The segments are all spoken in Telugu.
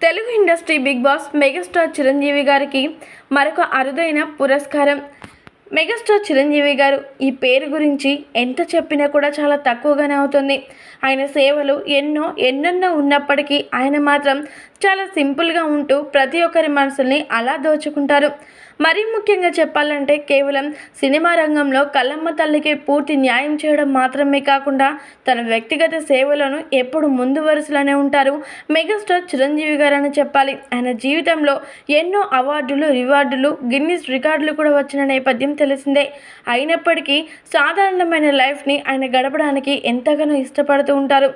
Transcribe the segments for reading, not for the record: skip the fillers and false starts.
Telugu industry big boss megastar Chiranjeevi గారికి మరొక అరుదైన పురస్కారం. మెగాస్టార్ చిరంజీవి గారు ఈ పేరు గురించి ఎంత చెప్పినా కూడా చాలా తక్కువగానే అవుతుంది. ఆయన సేవలు ఎన్నెన్నో ఉన్నప్పటికీ ఆయన మాత్రం చాలా సింపుల్గా ఉంటూ ప్రతి ఒక్కరి మనసుల్ని అలా దోచుకుంటారు. మరీ ముఖ్యంగా చెప్పాలంటే కేవలం సినిమా రంగంలో కళ్ళమ్మ తల్లికి పూర్తి న్యాయం చేయడం మాత్రమే కాకుండా తన వ్యక్తిగత సేవలను ఎప్పుడు ముందు వరుసలోనే ఉంటారు మెగాస్టార్ చిరంజీవి గారు అని చెప్పాలి. ఆయన జీవితంలో ఎన్నో అవార్డులు, రివార్డులు, గిన్నిస్ రికార్డులు కూడా వచ్చిన నేపథ్యం తెలిసిందే. అయినప్పటికీ సాధారణమైన లైఫ్ని ఆయన గడపడానికి ఎంతగానో ఇష్టపడుతూ ఉంటారు.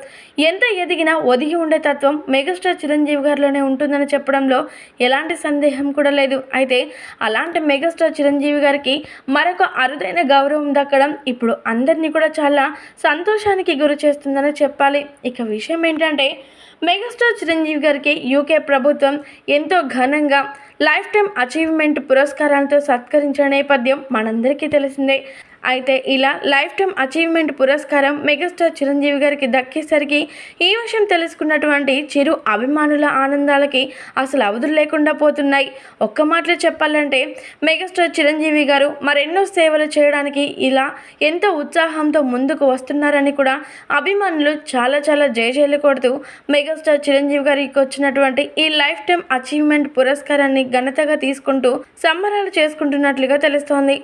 ఎంత ఎదిగినా ఒదిగి ఉండే తత్వం మెగాస్టార్ చిరంజీవి గారిలోనే ఉంటుందని చెప్పడంలో ఎలాంటి సందేహం కూడా లేదు. అయితే అలాంటి మెగాస్టార్ చిరంజీవి గారికి మరొక అరుదైన గౌరవం దక్కడం ఇప్పుడు అందరినీ కూడా చాలా సంతోషానికి గురి చేస్తుందని చెప్పాలి. ఇక విషయం ఏంటంటే మెగాస్టార్ చిరంజీవి గారికి యూకే ప్రభుత్వం ఎంతో ఘనంగా లైఫ్ టైం అచీవ్మెంట్ పురస్కారాలతో సత్కరించిన నేపథ్యం మనందరికీ తెలిసిందే. అయితే ఇలా లైఫ్ టైం అచీవ్మెంట్ పురస్కారం మెగాస్టార్ చిరంజీవి గారికి దక్కేసరికి ఈ విషయం తెలుసుకున్నటువంటి చిరు అభిమానుల ఆనందాలకి అసలు అవధులు లేకుండా పోతున్నాయి. ఒక్క మాటలో చెప్పాలంటే మెగాస్టార్ చిరంజీవి గారు మరెన్నో సేవలు చేయడానికి ఇలా ఎంతో ఉత్సాహంతో ముందుకు వస్తున్నారని కూడా అభిమానులు చాలా జయజయలు కొడుతూ మెగాస్టార్ చిరంజీవి గారికి వచ్చినటువంటి ఈ లైఫ్ టైం అచీవ్మెంట్ పురస్కారాన్ని ఘనతగా తీసుకుంటూ సంబరాలు చేసుకుంటున్నట్లుగా తెలుస్తోంది.